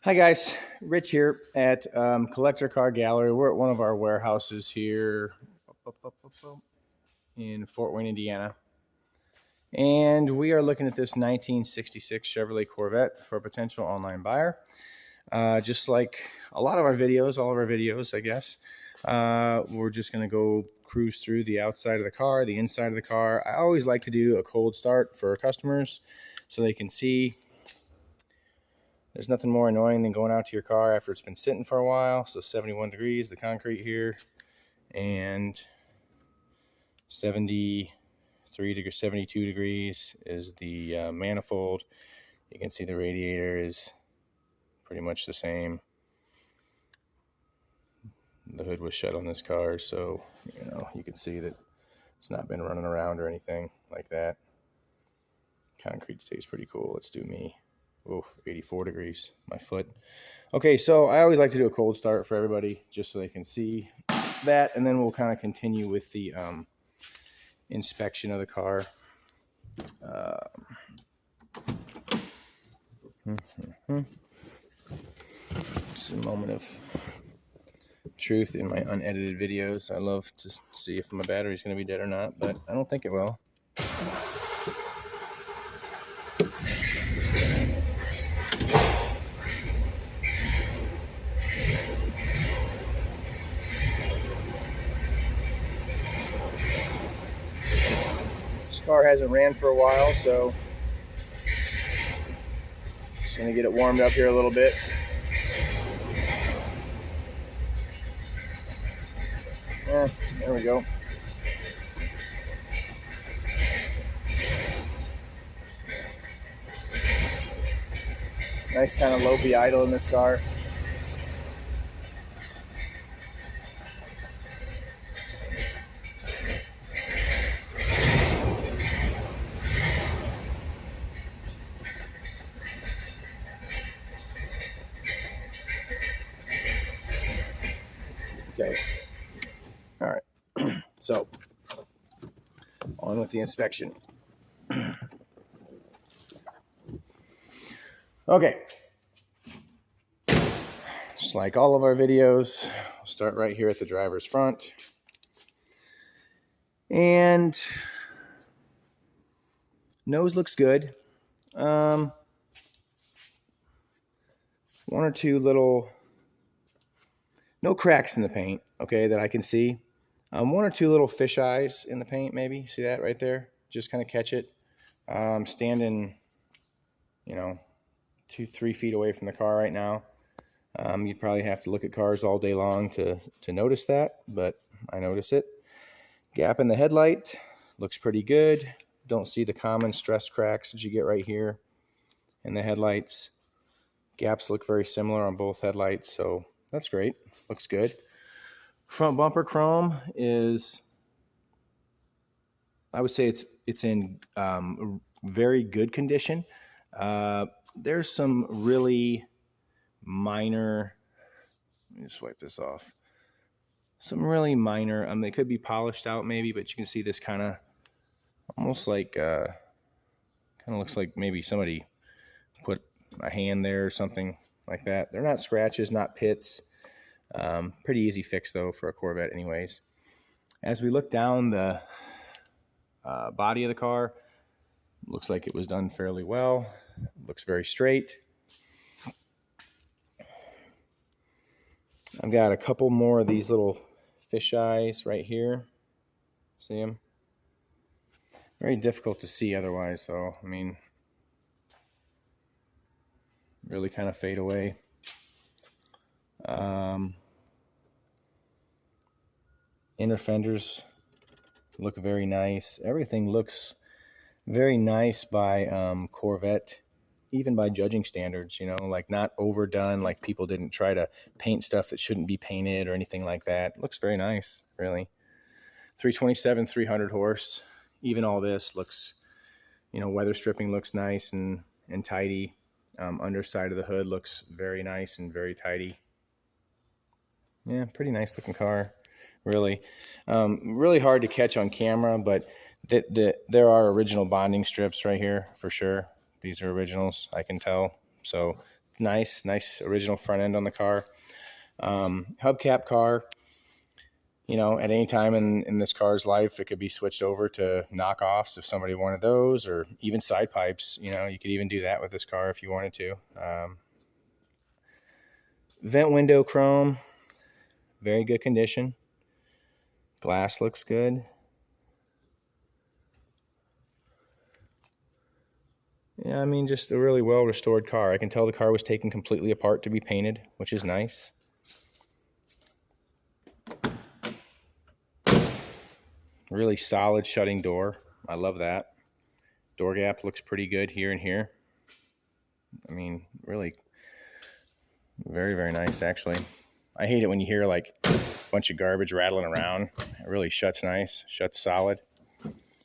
Hi guys, Rich here at Collector Car Gallery. We're at one of our warehouses here in Fort Wayne, Indiana. And we are looking at this 1966 Chevrolet Corvette for a potential online buyer. Just like a lot of our videos, all of our videos, I guess, we're just going to go cruise through the outside of the car, the inside of the car. I always like to do a cold start for customers so they can see. There's nothing more annoying than going out to your car after it's been sitting for a while. So 71 degrees, the concrete here, and 73 degrees, 72 degrees is the manifold. You can see the radiator is pretty much the same. The hood was shut on this car, so you can see that it's not been running around or anything like that. Concrete stays pretty cool. Let's do me. Oof, 84 degrees, my foot. Okay, so I always like to do a cold start for everybody just so they can see that, and then we'll kind of continue with the inspection of the car. It's a moment of truth in my unedited videos. I love to see if my battery's going to be dead or not, but I don't think it will. This car hasn't ran for a while, so just going to get it warmed up here a little bit. There we go. Nice kind of low B idle in this car. Okay. All right. So, on with the inspection. Okay. Just like all of our videos, we'll start right here at the driver's front. And nose looks good. One or two little, no cracks in the paint, okay, that I can see. One or two little fish eyes in the paint, maybe. See that right there? Just kind of catch it. Standing, 2-3 feet away from the car right now. You'd probably have to look at cars all day long to notice that, but I notice it. Gap in the headlight looks pretty good. Don't see the common stress cracks that you get right here in the headlights. Gaps look very similar on both headlights, so that's great. Looks good. Front bumper chrome is, I would say it's in very good condition. There's some really minor, let me just wipe this off. Some really minor, they could be polished out maybe, but you can see this kind of almost like, kind of looks like maybe somebody put a hand there or something like that. They're not scratches, not pits. Pretty easy fix though for a Corvette anyways. As we look down the body of the car, looks like it was done fairly well. Looks very straight. I've got a couple more of these little fish eyes right here. See them? Very difficult to see otherwise, so really kind of fade away. Inner fenders look very nice. Everything looks very nice by Corvette, even by judging standards, like not overdone, like people didn't try to paint stuff that shouldn't be painted or anything like that. Looks very nice, really. 327, 300 horse. Even all this looks, weather stripping looks nice and tidy. Underside of the hood looks very nice and very tidy. Yeah, pretty nice looking car, really. Really hard to catch on camera, but there are original bonding strips right here for sure. These are originals, I can tell. So Nice original front end on the car. Hubcap car. You know, at any time in this car's life, it could be switched over to knockoffs if somebody wanted those, or even side pipes. You know, you could even do that with this car if you wanted to. Vent window chrome, very good condition. Glass looks good. Yeah, I mean, just a really well restored car. I can tell the car was taken completely apart to be painted, which is nice. Really solid shutting door. I love that. Door gap looks pretty good here and here. I mean, really very nice, actually. I hate it when you hear like a bunch of garbage rattling around. It really shuts nice, shuts solid.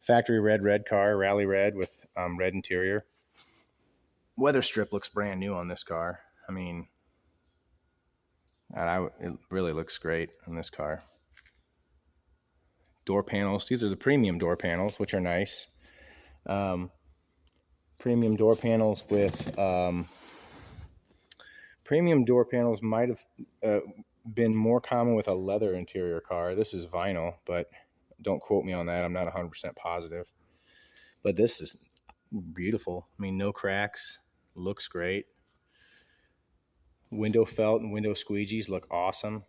Factory red car, rally red with red interior. Weather strip looks brand new on this car. I mean, it really looks great on this car. Door panels. These are the premium door panels, which are nice. Premium door panels with premium door panels might have been more common with a leather interior car. This is vinyl, but don't quote me on that. I'm not 100% positive. But this is beautiful. I mean, no cracks. Looks great. Window felt and window squeegees look awesome.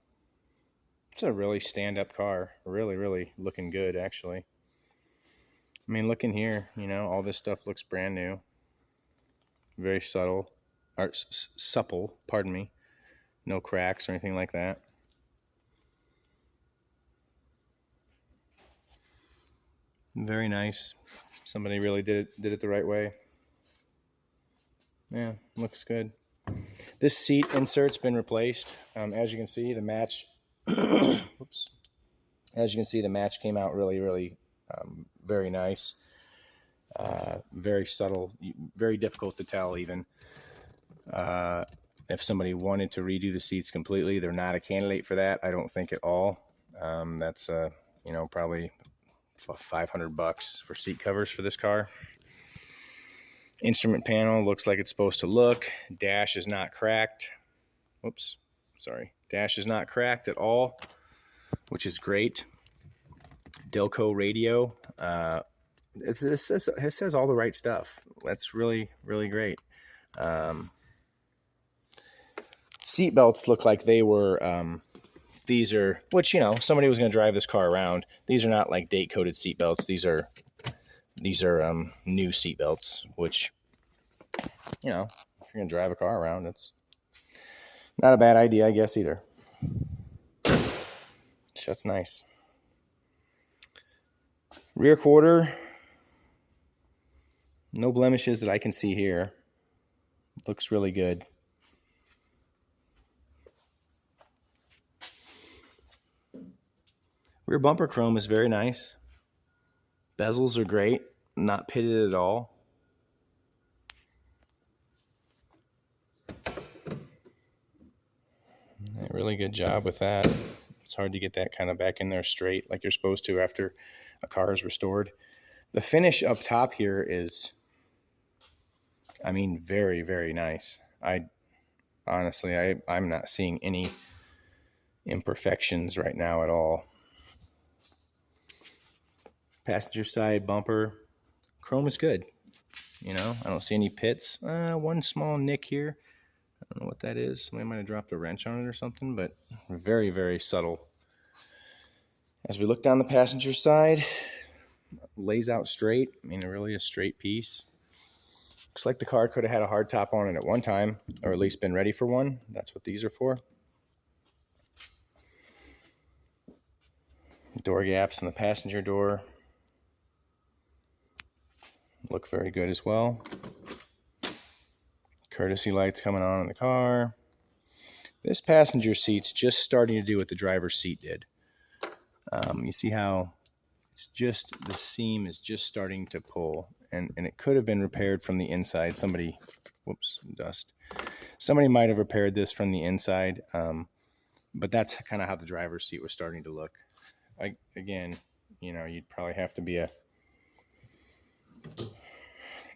It's a really stand-up car. Really looking good, actually. I mean, look in here. You know, all this stuff looks brand new. Very subtle. Or supple, pardon me. No cracks or anything like that. Very nice. Somebody really did it the right way. Yeah, looks good. This seat insert's been replaced. As you can see, the match. Oops. As you can see, the match came out really very nice. Very subtle. Very difficult to tell even. If somebody wanted to redo the seats completely, they're not a candidate for that. I don't think at all. That's you know, probably $500 for seat covers for this car. Instrument panel looks like it's supposed to look. Dash is not cracked. Oops, sorry. Dash is not cracked at all, which is great. Delco radio. It says all the right stuff. That's really great. Seat belts look like they were. These are, which, you know, somebody was going to drive this car around. These are not like date coded seat belts. These are new seat belts, which, you know, if you're going to drive a car around, it's not a bad idea, I guess, either. Shuts nice. Rear quarter, no blemishes that I can see here. Looks really good. Rear bumper chrome is very nice. Bezels are great, not pitted at all. Really good job with that. It's hard to get that kind of back in there straight like you're supposed to after a car is restored. The finish up top here is, I mean, very nice. Honestly, I'm not seeing any imperfections right now at all. Passenger side bumper, chrome is good. You know, I don't see any pits. One small nick here. I don't know what that is. Somebody might have dropped a wrench on it or something, but very subtle. As we look down the passenger side, lays out straight. I mean, really a straight piece. Looks like the car could have had a hard top on it at one time, or at least been ready for one. That's what these are for. Door gaps in the passenger door look very good as well. Courtesy lights coming on in the car. This passenger seat's just starting to do what the driver's seat did. You see how it's just, the seam is just starting to pull, and it could have been repaired from the inside. Somebody, whoops, dust. Somebody might have repaired this from the inside, but that's kind of how the driver's seat was starting to look. Again, you know, you'd probably have to be a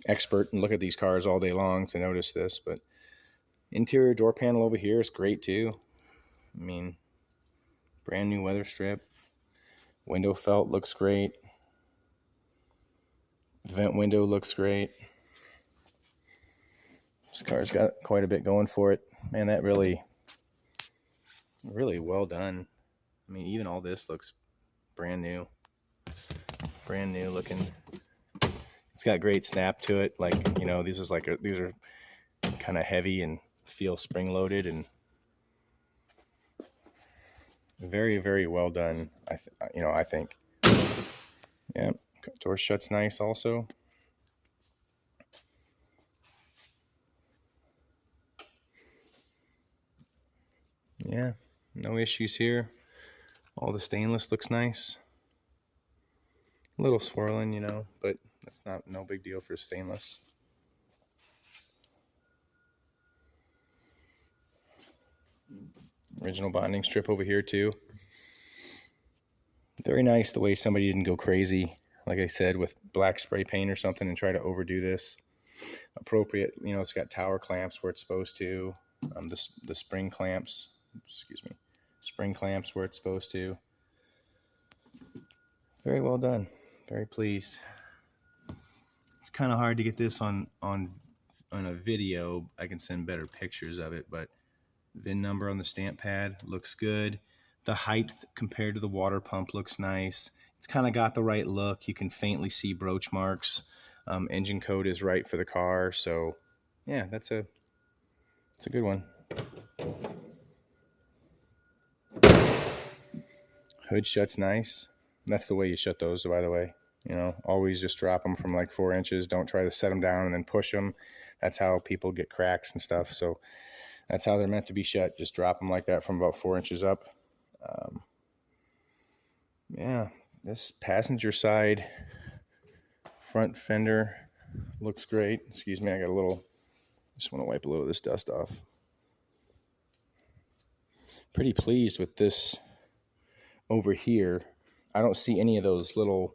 expert and look at these cars all day long to notice this, but Interior door panel over here is great too. I mean, brand new weather strip. Window felt looks great. Vent window looks great. This car's got quite a bit going for it. Man, that really well done. I mean, even all this looks brand new. Brand new looking. It's got great snap to it. Like, you know, these are kind of heavy and feel spring loaded and very, very well done. I think. Yeah, door shut's nice also. Yeah, no issues here. All the stainless looks nice. A little swirling, you know, but that's no big deal for stainless. Original bonding strip over here too. Very nice the way somebody didn't go crazy, like I said, with black spray paint or something and try to overdo this. Appropriate, you know, it's got tower clamps where it's supposed to. The spring clamps, spring clamps where it's supposed to. Very well done. Very pleased. It's kind of hard to get this on a video. I can send better pictures of it, but VIN number on the stamp pad looks good. The height compared to the water pump looks nice. It's kind of got the right look. You can faintly see broach marks. Engine code is right for the car. So yeah, it's a good one. Hood shuts nice. That's the way you shut those, by the way. You know, always just drop them from like 4 inches. Don't try to set them down and then push them. That's how people get cracks and stuff. So that's how they're meant to be shut. Just drop them like that from about 4 inches up. Yeah, this passenger side front fender looks great. Excuse me, just want to wipe a little of this dust off. Pretty pleased with this over here. I don't see any of those little,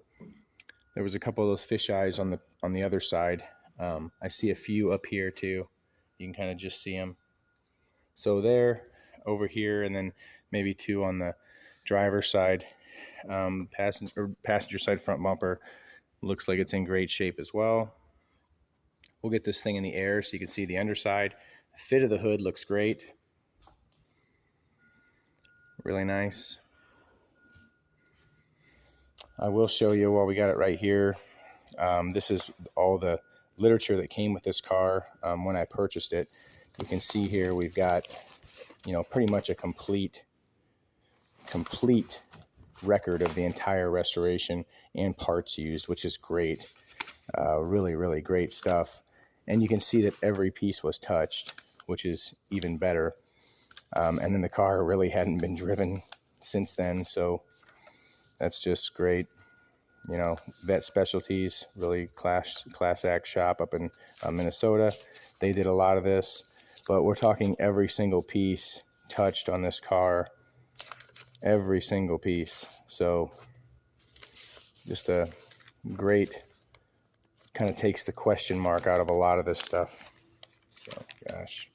there was a couple of those fish eyes on the other side. I see a few up here too. You can kind of just see them. So there, over here, and then maybe 2 on the driver's side. Passenger side front bumper looks like it's in great shape as well. We'll get this thing in the air so you can see the underside. Fit of the hood looks great. Really nice. I will show you while we got it right here. This is all the literature that came with this car when I purchased it. You can see here we've got, you know, pretty much a complete record of the entire restoration and parts used, which is great. Really, really great stuff. And you can see that every piece was touched, which is even better. And then the car really hadn't been driven since then, so that's just great. You know, Vet Specialties, really class act shop up in Minnesota. They did a lot of this, but we're talking every single piece touched on this car. Every single piece. So just a great, kind of takes the question mark out of a lot of this stuff. So gosh,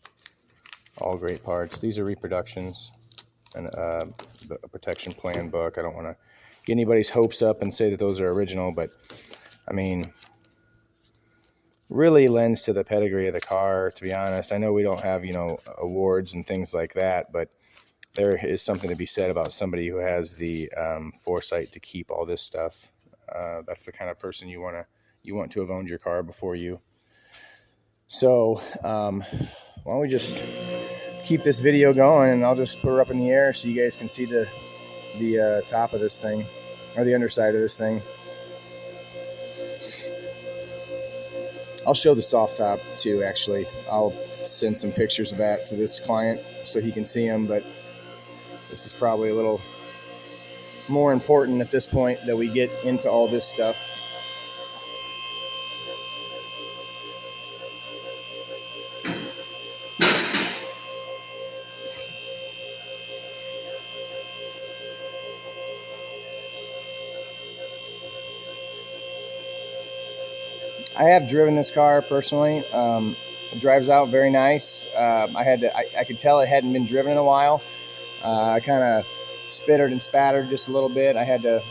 all great parts. These are reproductions and a protection plan book. I don't want to get anybody's hopes up and say that those are original, but I mean, really lends to the pedigree of the car, to be honest. I know we don't have, you know, awards and things like that, but there is something to be said about somebody who has the foresight to keep all this stuff. That's the kind of person you want to have owned your car before you. So why don't we just keep this video going, and I'll just put her up in the air so you guys can see the top of this thing, or the underside of this thing. I'll show the soft top too, actually. I'll send some pictures of that to this client so he can see them, but this is probably a little more important at this point that we get into all this stuff. I have driven this car personally. It drives out very nice. I could tell it hadn't been driven in a while. I kind of spittered and spattered just a little bit. I had to,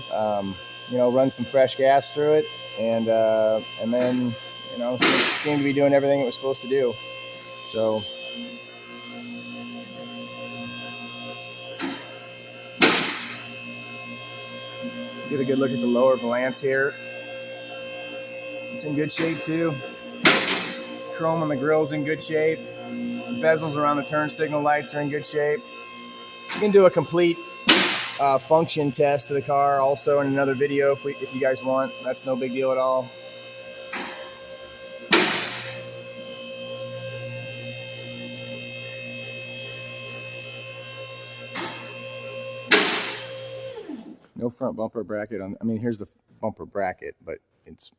run some fresh gas through it, and then, seemed to be doing everything it was supposed to do. So, get a good look at the lower valance here. It's in good shape too. Chrome on the grill's in good shape. The bezels around the turn signal lights are in good shape. You can do a complete function test of the car also in another video if you guys want. That's no big deal at all. No front bumper bracket on. I mean, here's the bumper bracket, but it's,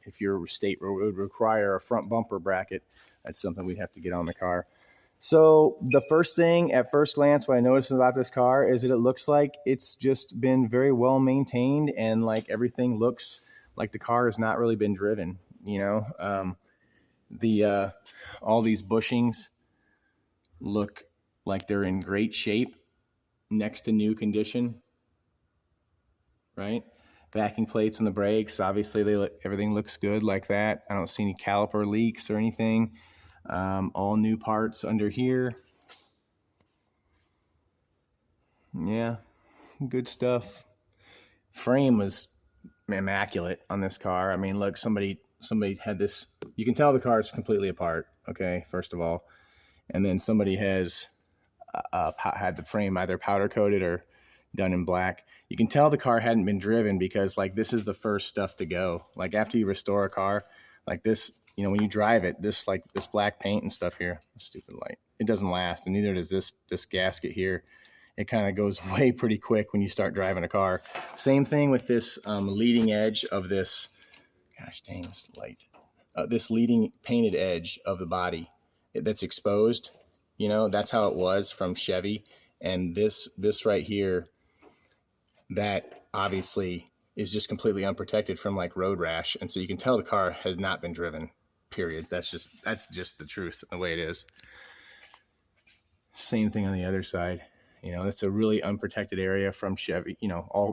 if your state would require a front bumper bracket, that's something we'd have to get on the car. So the first thing at first glance, what I noticed about this car is that it looks like it's just been very well maintained, and like everything looks like the car has not really been driven. All these bushings look like they're in great shape, next to new condition. Right? Backing plates on the brakes, obviously everything looks good like that. I don't see any caliper leaks or anything. All new parts under here. Yeah, good stuff. Frame was immaculate on this car. I mean, look, somebody had this. You can tell the car is completely apart. Okay, first of all, and then somebody has had the frame either powder coated or done in black. You can tell the car hadn't been driven because like this is the first stuff to go. Like after you restore a car like this, when you drive it, this black paint and stuff here, stupid light, it doesn't last, and neither does this gasket here. It kind of goes away pretty quick when you start driving a car. Same thing with this leading edge of this, gosh dang, this light, this leading painted edge of the body that's exposed. That's how it was from Chevy. And this right here, that obviously is just completely unprotected from like road rash. And so you can tell the car has not been driven, period. That's just the truth, the way it is. Same thing on the other side. It's a really unprotected area from Chevy.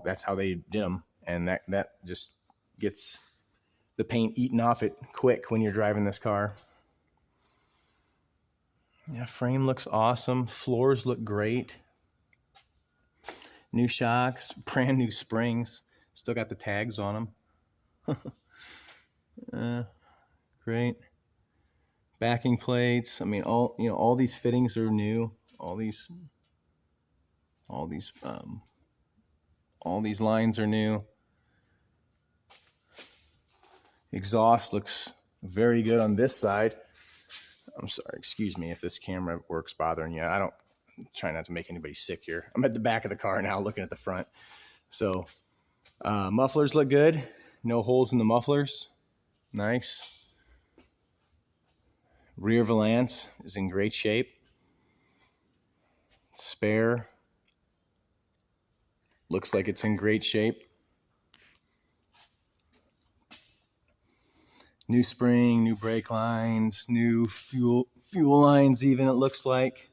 That's how they did them. And that just gets the paint eaten off it quick when you're driving this car. Yeah, frame looks awesome. Floors look great. New shocks, brand new springs. Still got the tags on them. Great. Backing plates. I mean, all these fittings are new. All these lines are new. Exhaust looks very good on this side. I'm sorry, excuse me if this camera work's bothering you. I'm trying not to make anybody sick here. I'm at the back of the car now looking at the front. So mufflers look good. No holes in the mufflers. Nice. Rear valance is in great shape. Spare looks like it's in great shape. New spring, new brake lines, new fuel lines even, it looks like.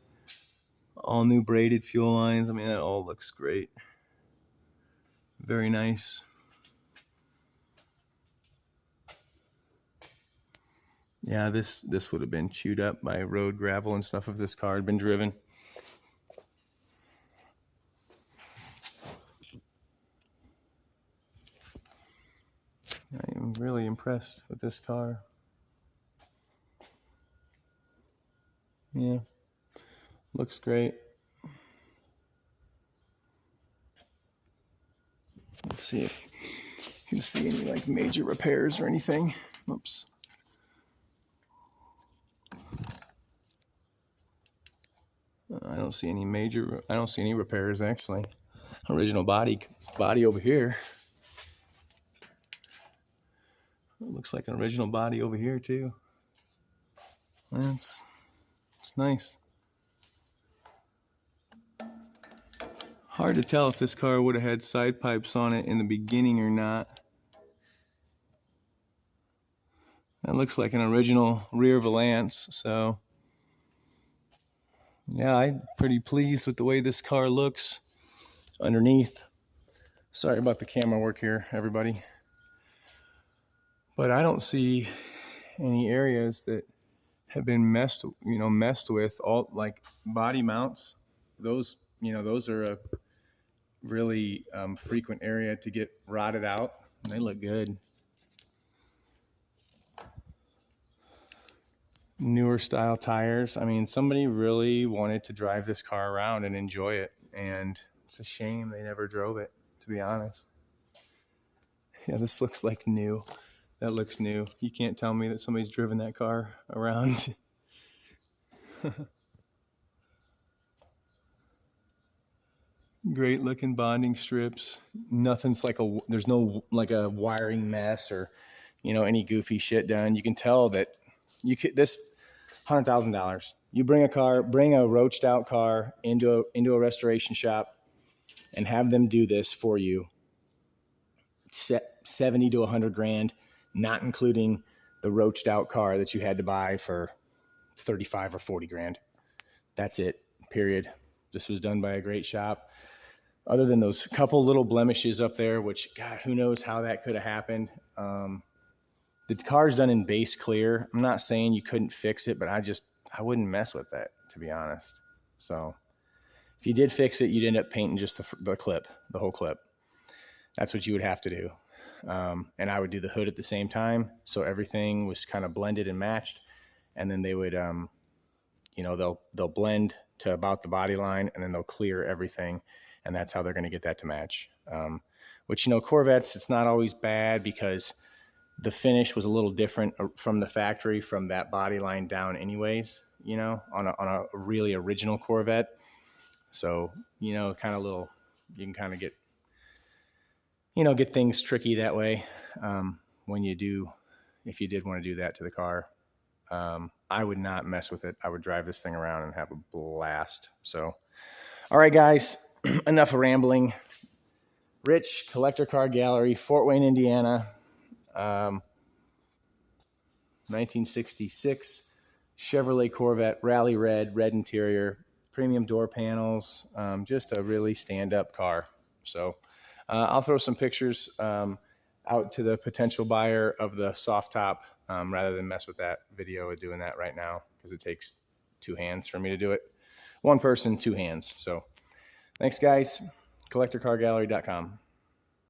All new braided fuel lines. I mean, that all looks great. Very nice. Yeah, this would have been chewed up by road gravel and stuff if this car had been driven. I am really impressed with this car. Yeah, looks great. Let's see if you can see any like major repairs or anything. Oops. I don't see any repairs actually. Original body over here. It looks like an original body over here too. It's nice. Hard to tell if this car would have had side pipes on it in the beginning or not. That looks like an original rear valance. So yeah, I'm pretty pleased with the way this car looks underneath. Sorry about the camera work here, everybody. But I don't see any areas that have been messed with. All like body mounts. Those, those are a really frequent area to get rotted out. They look good. Newer style tires. I mean, somebody really wanted to drive this car around and enjoy it, and it's a shame they never drove it, to be honest. Yeah, this looks like new. That looks new. You can't tell me that somebody's driven that car around. Great looking bonding strips. Nothing's like there's no like a wiring mess or, any goofy shit done. You can tell that this $100,000. You bring a roached out car into a restoration shop and have them do this for you. 70 to 100 grand, not including the roached out car that you had to buy for 35 or 40 grand. That's it, period. This was done by a great shop. Other than those couple little blemishes up there, which, God, who knows how that could have happened. The car's done in base clear. I'm not saying you couldn't fix it, but I wouldn't mess with that, to be honest. So if you did fix it, you'd end up painting just the clip, the whole clip. That's what you would have to do. And I would do the hood at the same time. So everything was kind of blended and matched. And then they would, they'll blend to about the body line, and then they'll clear everything. And that's how they're going to get that to match. Which, Corvettes, it's not always bad because the finish was a little different from the factory, from that body line down anyways, on a really original Corvette. So, you can kind of get, get things tricky that way. If you did want to do that to the car, I would not mess with it. I would drive this thing around and have a blast. So, all right, guys, enough of rambling. Rich, Collector Car Gallery, Fort Wayne, Indiana. 1966 Chevrolet Corvette, rally red interior, premium door panels, just a really stand-up car. So I'll throw some pictures out to the potential buyer of the soft top rather than mess with that video of doing that right now, because it takes 2 hands for me to do it. 1 person, 2 hands. So thanks, guys. CollectorCarGallery.com.